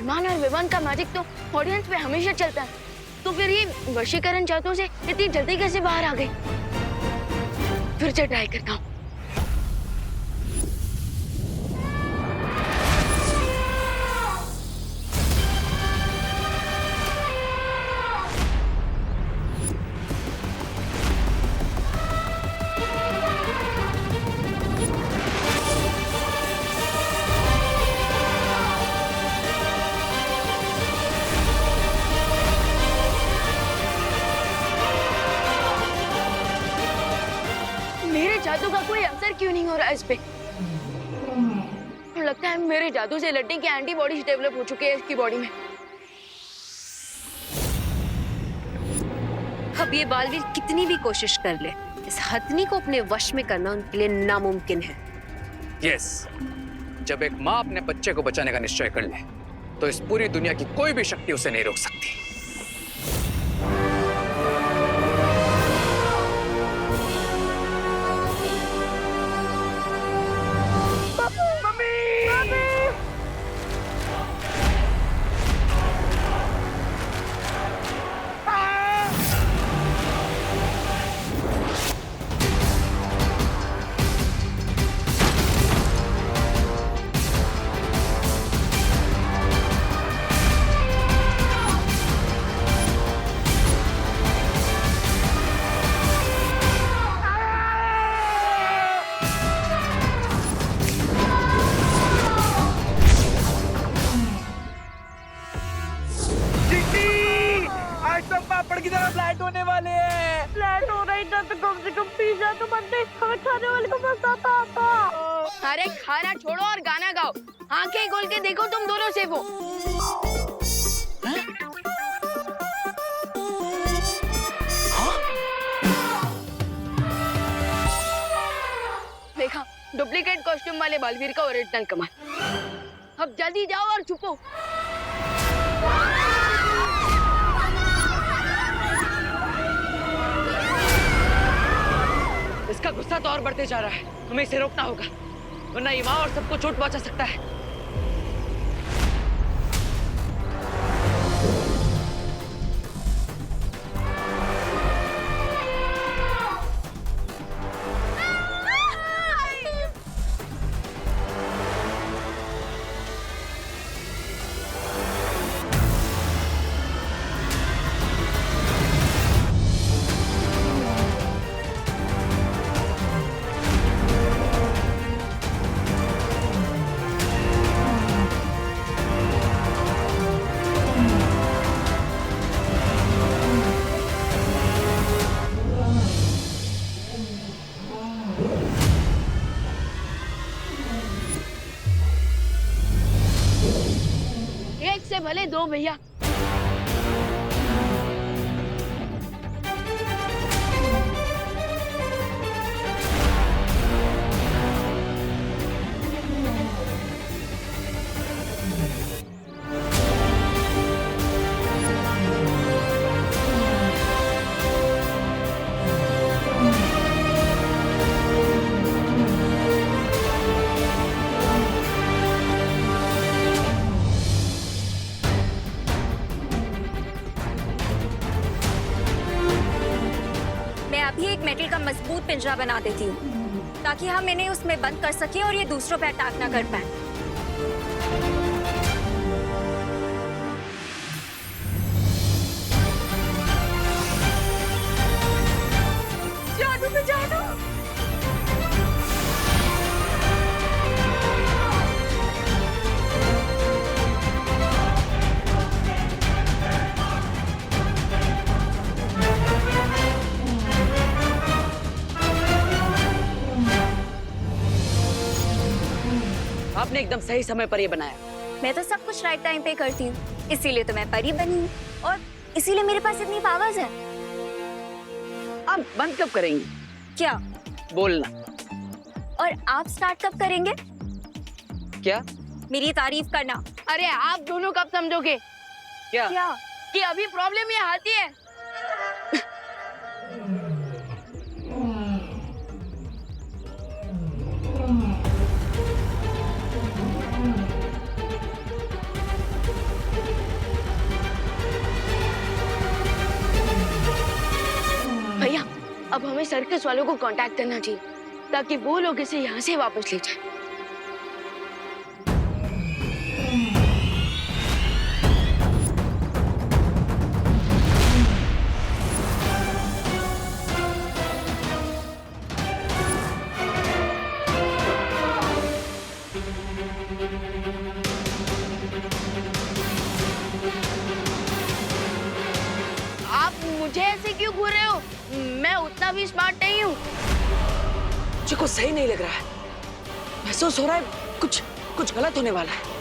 अरमान और विवान का मैजिक तो ऑडियंस पे हमेशा चलता है, तो फिर ये वशीकरण जादू से इतनी जल्दी कैसे बाहर आ गई? फिर से ट्राई करता हूँ। जादू का कोई असर क्यों नहीं हो रहा इस पे? लगता है मेरे जादू से लड्डी की एंटीबॉडीज डेवलप हो चुकी है इसकी बॉडी में। अब ये बालवीर कितनी भी कोशिश कर ले, इस हथनी को अपने वश में करना उनके लिए नामुमकिन है। यस, जब एक माँ अपने बच्चे को बचाने का निश्चय कर ले, तो इस पूरी दुनिया की कोई भी शक्ति उसे नहीं रोक सकती। पापड़ की तरह फ्लैट होने वाले हैं। फ्लैट हो रही था तो कम से कम पिज्जा तो बनते, हमें खाने वाले को मजा आता। अरे खाना छोड़ो और गाना गाओ, आंखें खोल के देखो तुम दोनों से वो। देखा, डुप्लीकेट कॉस्ट्यूम वाले बालवीर का ओरिजिनल कमाल। अब जल्दी जाओ और छुपो। इसका गुस्सा तो और बढ़ते जा रहा है, हमें इसे रोकना होगा, वरना ये माँ और सबको चोट पहुंचा सकता है। से भले दो भैया। मेटल का मजबूत पिंजरा बना देती हूँ ताकि हम इन्हें उसमें बंद कर सकें और ये दूसरों पे अटैक ना कर पाए। जादू पे जादू। आपने एकदम सही समय पर ये बनाया। मैं तो सब कुछ राइट टाइम पे करती हूँ, इसीलिए तो मैं परी बनी हूँ और इसीलिए मेरे पास इतनी पावर्स है। आप बंद कब करेंगी? क्या? बोलना। और आप स्टार्ट कब करेंगे? क्या? मेरी तारीफ करना। अरे आप दोनों कब समझोगे? क्या? क्या? कि अभी प्रॉब्लम ये आती है। अब हमें सर्कस वालों को कांटेक्ट करना चाहिए ताकि वो लोग इसे यहाँ से वापस ले जाए। मुझे ऐसे क्यों घूर रहे हो? मैं उतना भी स्मार्ट नहीं हूँ। मुझे कुछ सही नहीं लग रहा है। महसूस हो रहा है कुछ गलत होने वाला है।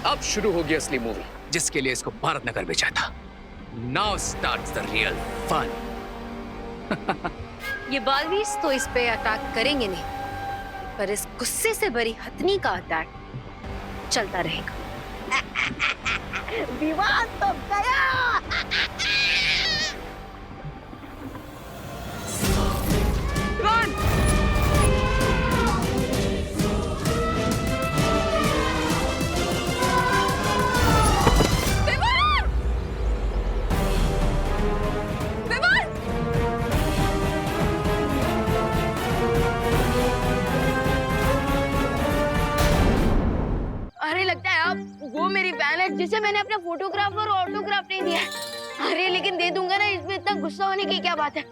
अब शुरू होगी असली मूवी जिसके लिए इसको भारत नगर भेजा था। Now starts the real fun. ये बालवीर तो इस पे अटैक करेंगे नहीं, पर इस गुस्से से भरी हथनी का अटैक चलता रहेगा। विवाद तो गया। लगता है आप वो मेरी बहन है जिसे मैंने अपना फोटोग्राफ और ऑटोग्राफ नहीं दिया। अरे लेकिन दे दूंगा ना, इसमें इतना गुस्सा होने की क्या बात है।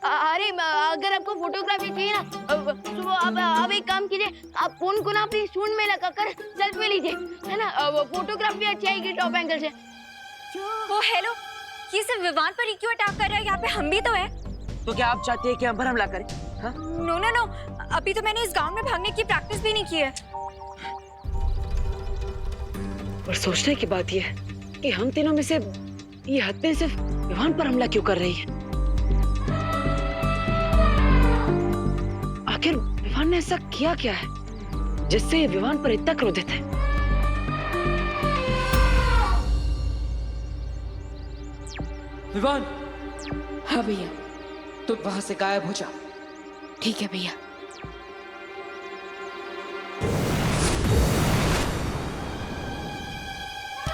अरे अगर आपको फोटोग्राफी चाहिए ना तो आप एक काम कीजिए, आप फोन को ना अपनी सूंड में लगाकर सेल्फी लीजिए, है ना। फोटोग्राफ भी अच्छी आएगी टॉप एंगल से। ओ हेलो, ये सिर्फ विवान पर ही क्यों अटैक कर रहा है? यहाँ पे हम भी तो है। तो क्या आप चाहती है कि हम पर हमला करें? हाँ? नो नो नो, अभी तो मैंने इस गांव में भागने की प्रैक्टिस भी नहीं की है। और सोचने की बात यह है कि हम तीनों में से ये हत्या सिर्फ विवान पर हमला क्यों कर रही है। आखिर विवान ने ऐसा किया क्या है जिससे ये विवान पर इतना क्रोधित है? विवान। हाँ भैया, तुम वहां से गायब हो जाओ। ठीक है भैया।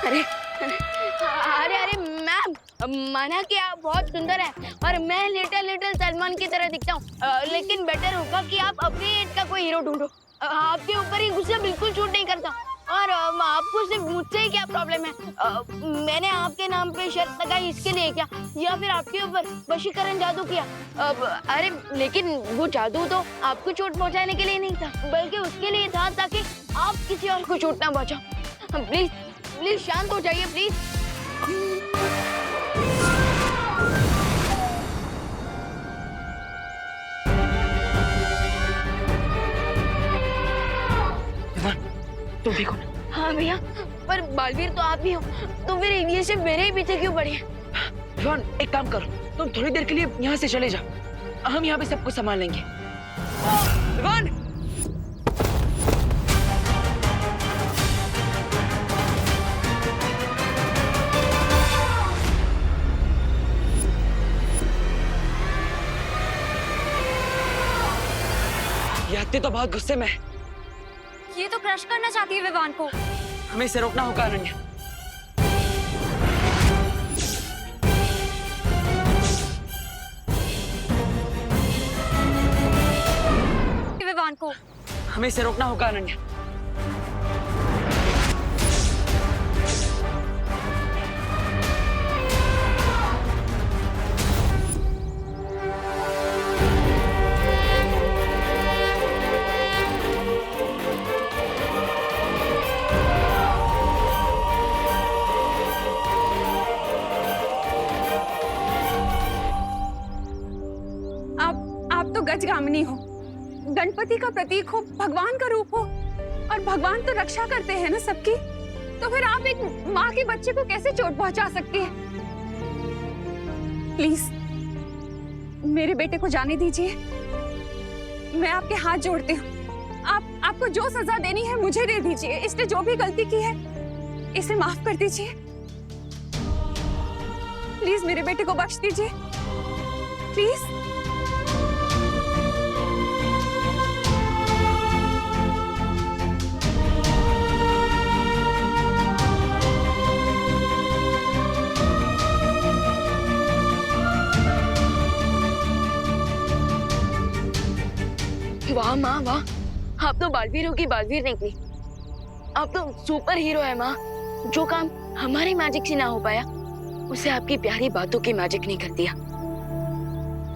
अरे अरे अरे मैम, माना कि आप बहुत सुंदर हैं और मैं लिटिल सलमान की तरह दिखता हूँ, लेकिन बेटर होगा कि आप अपनी एज का कोई हीरो ढूंढो। आपके ऊपर ही गुस्सा बिल्कुल सूट नहीं करता। और आपको सिर्फ मुझसे ही क्या प्रॉब्लम है? मैंने आपके नाम पे शर्त लगाई इसके लिए क्या, या फिर आपके ऊपर वशीकरण जादू किया? अरे लेकिन वो जादू तो आपको चोट पहुंचाने के लिए नहीं था, बल्कि उसके लिए था ताकि आप किसी और को चोट ना पहुंचाओ। प्लीज प्लीज शांत हो जाइए प्लीज। तुम देखो ना। हाँ भैया, पर बालवीर तो आप भी हो, तो फिर ये सिर्फ मेरे ही पीछे क्यों पड़ी है? विवान, एक काम करो, तुम थोड़ी देर के लिए यहाँ से चले जाओ, हम यहाँ पे सब कुछ संभाल लेंगे। विवान! ये तो बहुत गुस्से में है। ये तो क्रश करना चाहती है विवान को। हमें इसे रोकना होगा अनन्या। विवान को हमें इसे रोकना होगा अनन्या। आप तो गजगामिनी हो, गणपति का प्रतीक हो, भगवान का रूप हो, और भगवान तो रक्षा करते हैं ना सबकी। तो फिर आप एक माँ के बच्चे को कैसे चोट पहुंचा सकती है? प्लीज मेरे बेटे को जाने दीजिए। मैं आपके हाथ जोड़ती हूँ। आपको जो सजा देनी है मुझे दे दीजिए। इसने जो भी गलती की है इसे माफ कर दीजिए। प्लीज मेरे बेटे को बख्श दीजिए, प्लीज। वाह माँ वाह, आप तो बालवीरों की बालवीर निकली। आप तो सुपर हीरो है माँ। जो काम हमारी मैजिक से ना हो पाया उसे आपकी प्यारी बातों की मैजिक ने कर दिया।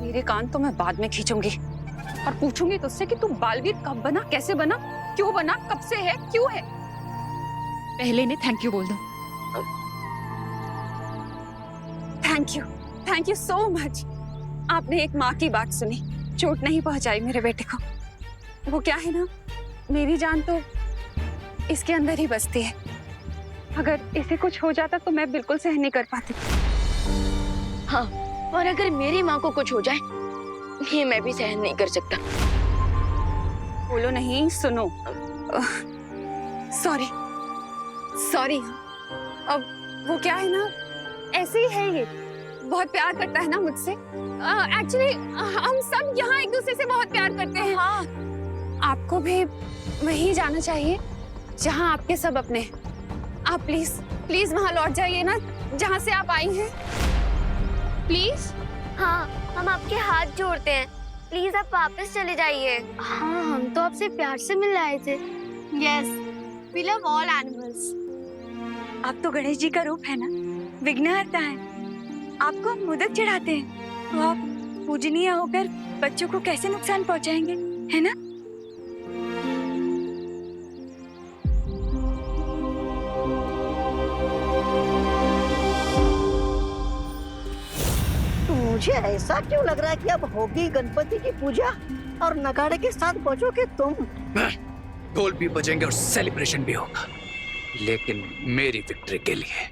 मेरे कान तो मैं बाद में खींचूंगी और पूछूंगी तुझसे कि तू बालवीर कब बना, कैसे बना, क्यों बना, कब से है, क्यों है। पहले ने थैंक यू बोल दो। Thank you so much. आपने एक माँ की बात सुनी, चोट नहीं पहुंचाई मेरे बेटे को। वो क्या है ना, मेरी जान तो इसके अंदर ही बसती है। अगर इसे कुछ हो जाता तो मैं बिल्कुल सहन नहीं कर पाती। हाँ, और अगर मेरी माँ को कुछ हो जाए ये मैं भी सहन नहीं कर सकता। बोलो नहीं, सुनो। सॉरी। अब वो क्या है ना, ऐसे ही है ये। बहुत प्यार करता है ना मुझसे। एक्चुअली हम सब यहाँ एक दूसरे से बहुत प्यार करते हैं। हाँ, आपको भी वहीं जाना चाहिए जहाँ आपके सब अपने हैं। आप प्लीज वहाँ लौट जाइए ना, जहाँ से आप आई हैं। प्लीज। हाँ, हम आपके हाथ जोड़ते हैं। प्लीज आप वापस चले जाइए। हाँ, हम तो आपसे प्यार से मिलने आए थे। Yes, we love all animals. आप तो गणेश जी का रूप है ना, विघ्नहर्ता है। आपको हम मोदक चढ़ाते हैं, तो आप पूजनीय होकर बच्चों को कैसे नुकसान पहुंचाएंगे, है ना? मुझे ऐसा क्यों लग रहा है कि अब होगी गणपति की पूजा और नगाड़े के साथ बजोगे तुम। ढोल भी बजेंगे और सेलिब्रेशन भी होगा, लेकिन मेरी विक्ट्री के लिए।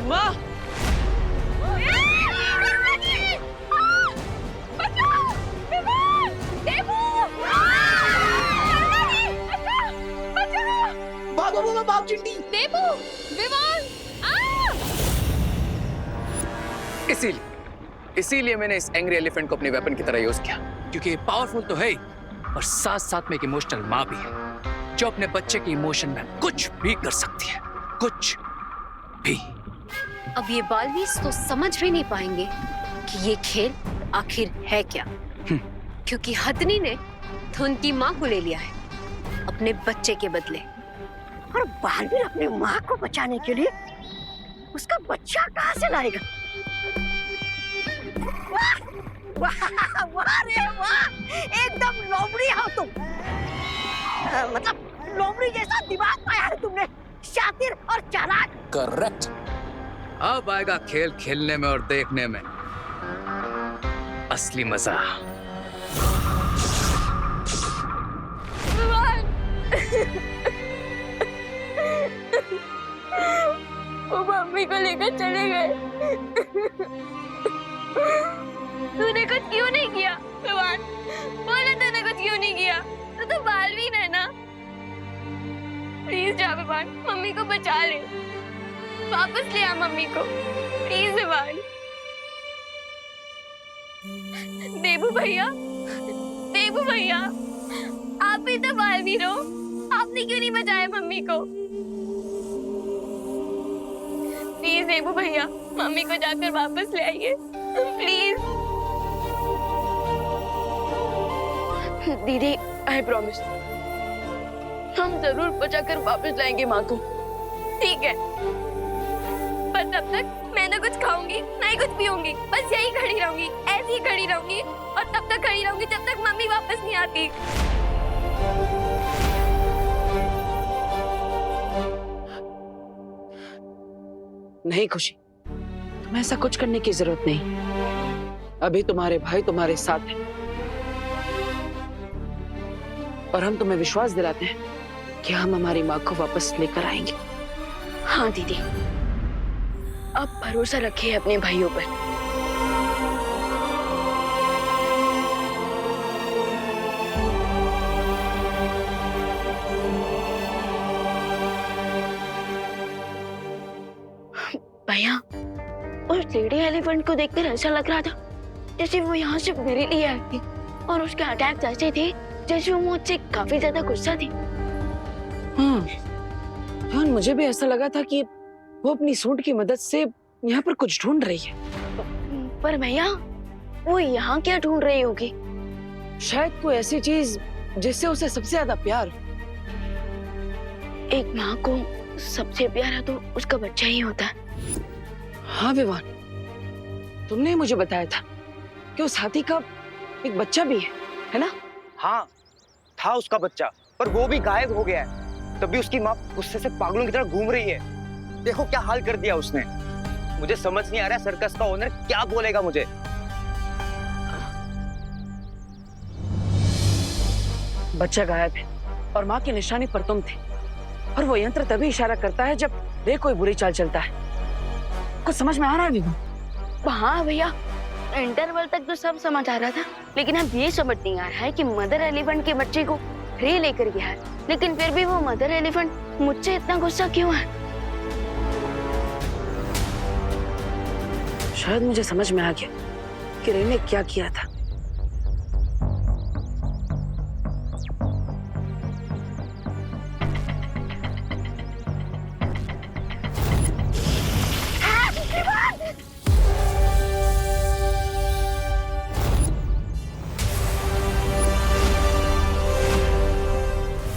माँ, बाप चिंटी। इसीलिए मैंने इस एंग्री एलिफेंट को अपने वेपन की तरह यूज किया, क्योंकि ये पावरफुल तो है ही, और साथ साथ में एक इमोशनल माँ भी है, जो अपने बच्चे के इमोशन में कुछ भी कर सकती है, कुछ भी। अब ये बालवीर तो समझ भी नहीं पाएंगे कि ये खेल आखिर है क्या, क्योंकि हथनी ने तो उनकी माँ को ले लिया है अपने बच्चे के बदले। और बालवीर अपनी माँ को बचाने के लिए उसका बच्चा कहाँ से लाएगा? वाह वाह रे वाह, एकदम लोमड़ी हो तुम। मतलब लोमड़ी जैसा दिमाग पाया है तुमने, शातिर और चालाक। करेक्ट। अब आएगा खेल खेलने में और देखने में असली मजा। वो मम्मी को लेकर चले गए। तूने कुछ क्यों नहीं किया विवान? बोला तूने कुछ क्यों नहीं किया? तू तो बालवीर है ना। प्लीज जा विवान, मम्मी को बचा ले, वापस ले आ मम्मी को, प्लीज विवान। देबू भैया, आप भी तो बालवीर हो, आपने क्यों नहीं बचाया मम्मी को? प्लीज देबू भैया, मम्मी को जाकर वापस ले आइए, प्लीज। दीदी, आई प्रॉमिस, हम जरूर बचाकर वापस लाएंगे माँ को, ठीक है? पर तब तक मैं ना कुछ खाऊंगी ना ही कुछ पीऊंगी, बस यही खड़ी रहूंगी, ऐसी ही खड़ी रहूंगी, और तब तक खड़ी रहूंगी जब तक मम्मी वापस नहीं आती। नहीं खुशी, तुम्हें ऐसा कुछ करने की जरूरत नहीं। अभी तुम्हारे भाई तुम्हारे साथ हैं। और हम तुम्हें विश्वास दिलाते हैं कि हम हमारी माँ को वापस लेकर आएंगे। हाँ दीदी, आप भरोसा रखिए अपने भाइयों पर। भैया, उस लेडी एलिफेंट को देखकर ऐसा लग रहा था जैसे वो यहाँ सिर्फ मेरे लिए आई थी, और उसके अटैक ऐसे थे जैसे वो मुझसे काफी ज्यादा गुस्सा थी। हाँ, मुझे भी ऐसा लगा था कि वो अपनी सूंड की मदद से यहाँ पर कुछ ढूंढ रही है। पर भैया, वो यहाँ क्या ढूंढ रही होगी? शायद कोई ऐसी चीज जिससे उसे सबसे ज्यादा प्यार हो। एक माँ को सबसे प्यारा तो उसका बच्चा ही होता है। हाँ विवान, तुमने मुझे बताया था कि उस हाथी का एक बच्चा भी है ना? हाँ, था उसका बच्चा, पर वो भी गायब हो गया है। तभी उसकी माँ गुस्से से पागलों की तरह घूम रही है। देखो क्या हाल कर दिया उसने। मुझे समझ नहीं आ रहा सर्कस का ओनर क्या बोलेगा मुझे। बच्चा गायब है और माँ की निशानी पर तुम थे, और वो यंत्र तभी इशारा करता है जब वे कोई बुरी चाल चलता है। कुछ समझ में आ रहा है विभा? हाँ भैया, इंटरवल तक तो सब समझ आ रहा था, लेकिन अब ये समझ नहीं आ रहा है कि मदर एलिफेंट के बच्चे को रे लेकर गया है, लेकिन फिर भी वो मदर एलिफेंट मुझसे इतना गुस्सा क्यों है? शायद मुझे समझ में आ गया कि रे ने क्या किया था।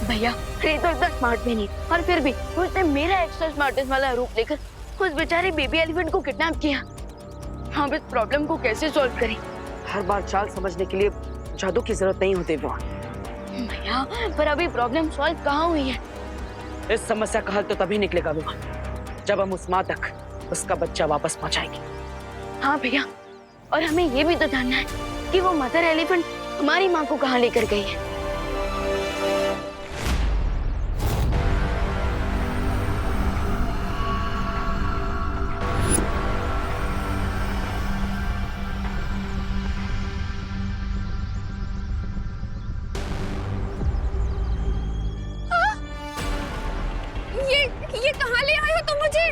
भैया, रे तो इतना स्मार्ट भी नहीं, और फिर भी उसने मेरा एक्स्ट्रा स्मार्टेस्ट वाला रूप लेकर उस बेचारे बेबी एलिफेंट को किडनैप किया। हम इस प्रॉब्लम को कैसे सॉल्व करें? हर बार चाल समझने के लिए जादू की जरूरत नहीं होती विवान। भैया, पर अभी प्रॉब्लम सॉल्व कहाँ हुई है? इस समस्या का हल तो तभी निकलेगा विवान, जब हम उस माँ तक उसका बच्चा वापस पहुँचाएंगे। हाँ भैया, और हमें ये भी तो जानना है कि वो मदर एलिफेंट हमारी माँ को कहाँ लेकर गई है। ये कहाँ ले आए हो तुम मुझे?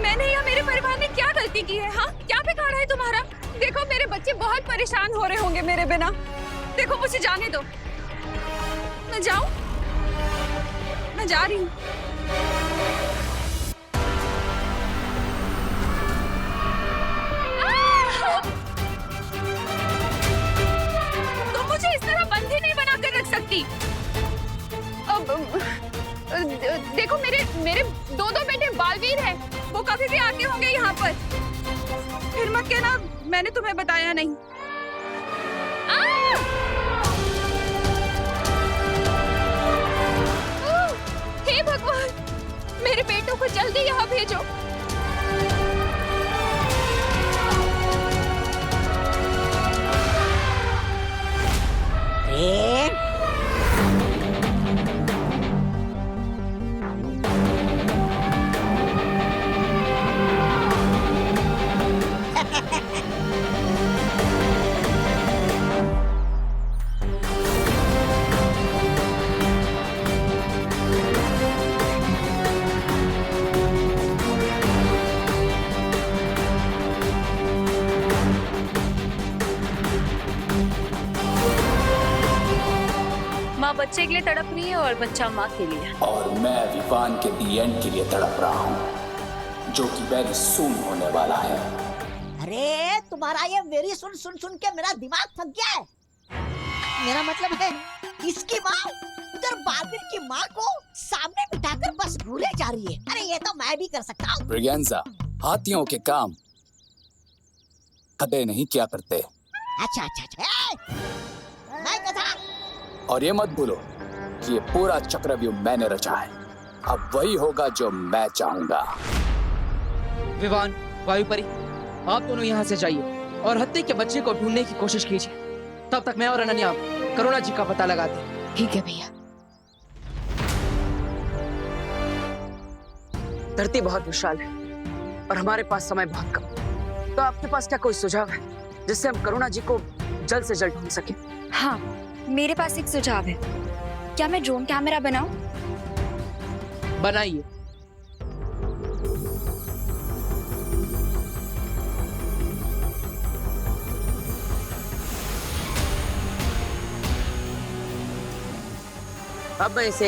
मैंने या मेरे परिवार ने क्या गलती की है? हाँ, क्या बिगाड़ा है तुम्हारा? देखो मेरे बच्चे बहुत परेशान हो रहे होंगे मेरे बिना। देखो मुझे जाने दो। मैं जाऊं? मैं जा रही हूँ। तुम मुझे इस तरह बंदी नहीं बना कर रख सकती। देखो मेरे दो बेटे बालवीर हैं, वो कभी भी आते होंगे यहाँ पर। फिर मत कहना मैंने तुम्हें बताया नहीं। हे भगवान, मेरे बेटों को जल्दी यहाँ भेजो। माँ बच्चे के लिए तड़प रही है और बच्चा माँ के लिए। और मैं विवान के दी एंड के लिए तड़प रहा हूँ, जो कि वेरी सून होने वाला है। अरे तुम्हारा ये वेरी सुन सुन सुन के मेरा दिमाग थक गया है। मेरा मतलब है इसकी माँ उधर बाबिर की माँ को सामने बिठाकर बस भूले जा रही है। अरे ये तो मैं भी कर सकता हूँ। ब्रिगेंजा, हाथियों के काम गधे नहीं क्या करते। अच्छा अच्छा अच्छा, मैं गधा। और ये मत भूलो कि ये पूरा चक्रव्यूह मैंने रचा है। अब वही होगा जो मैं चाहूंगा। विवान, वायुपरी, आप दोनों यहाँ से जाइए और हत्ती के बच्चे को ढूंढने की कोशिश कीजिए। तब तक मैं और अनन्या करुणा जी का पता लगाते हैं। ठीक है भैया। धरती बहुत विशाल है और हमारे पास समय बहुत कम। तो आपके पास क्या कोई सुझाव है जिससे हम करुणा जी को जल्द से जल्द ढूंढ सकें? हाँ, मेरे पास एक सुझाव है। क्या मैं ड्रोन कैमरा बनाऊं? बनाइए। अब मैं इसे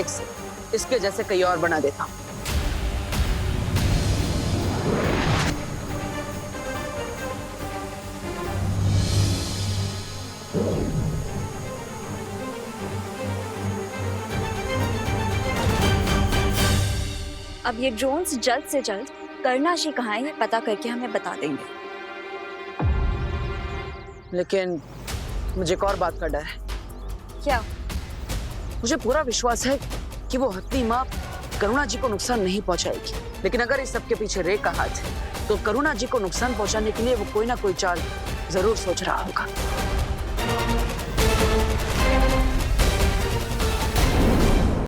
इसके जैसे कई और बना देता हूँ। अब ये ड्रोन्स जल्द से जल्द करुणा जी कहाँ है ये पता करके हमें बता देंगे। लेकिन मुझे एक और बात का डर है। क्या? मुझे पूरा विश्वास है कि वो हथनी माँ करुणा जी को नुकसान नहीं पहुंचाएगी, लेकिन अगर इस सब के पीछे रे का हाथ है तो करुणा जी को नुकसान पहुंचाने के लिए वो कोई ना कोई चाल जरूर सोच रहा होगा।